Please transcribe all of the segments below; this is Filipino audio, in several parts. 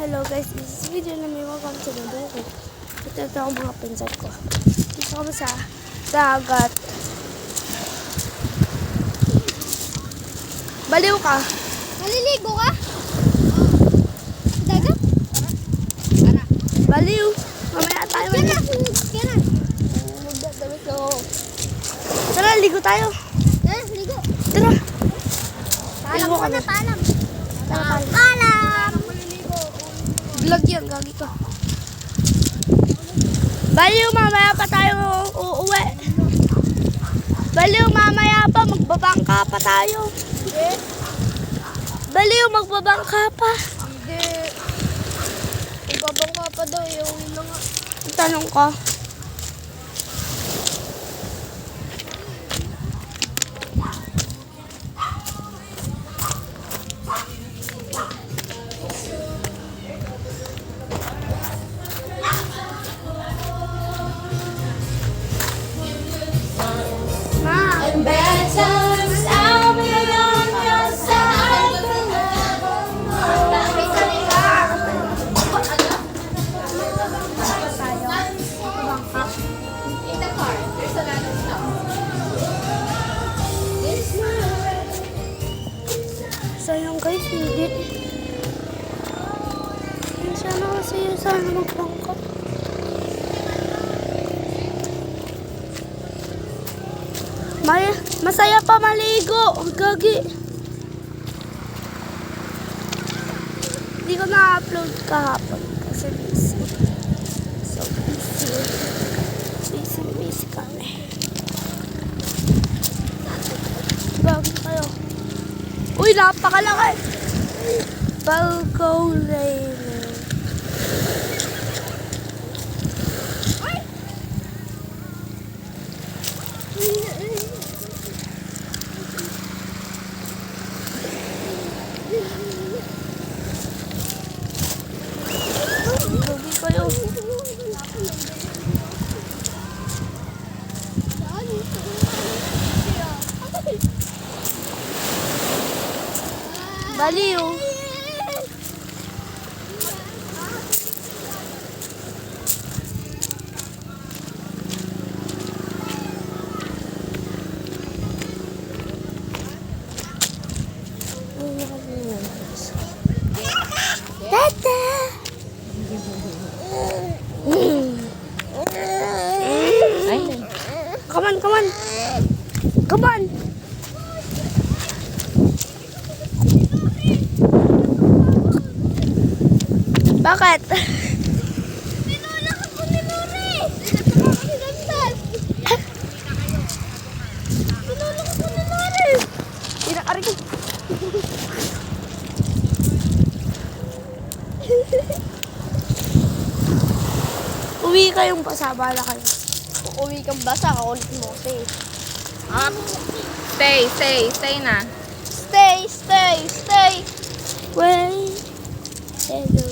Hello guys, this is video na may welcome to the video. Ito ako mga pinsan ko. Dito kami sa dagat. Baliw ka. Maliligo ka? Dagat? Baliw. Mamaya tayo. Kaya na. Magdadamit ko. Tara, ligo tayo. Ligo. Tara. Paalam Ligo ka na, kami. paalam. Tara, Paalam. vlog yan, gagi ka. Baliw, mamaya pa tayo uuwi. Baliw, mamaya pa, magbabangka pa tayo. Hindi. Baliw, magbabangka pa. Hindi. Magbabang ka pa daw, iuwi na nga. Tanong ko. And bad times, I'll be on your side. In the car, there's a lot of stuff. Sayang guys, hindi. Sana kasi yung sana magbangka. Masaya pa maligo. Gagi. Hindi ko na-upload kahapon kasi busy. So busy. Busy kami. Gagi kayo. Uy, napakalaki. Balgo Raining. Gagi kayo. Baliw. Tata. Come on, come on. Come on. Bakit? Tinulak ako ni Nuri! Tinulak ako ni Nuri! Tinakari ko. Uwi kayong pasaba na kayo. Uuwi kang basa, kakulit mo kasi. Up. Stay na. Stay! Wait. Hello.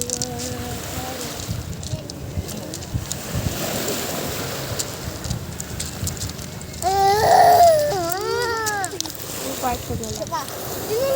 Yung part ko na lang. Tinulak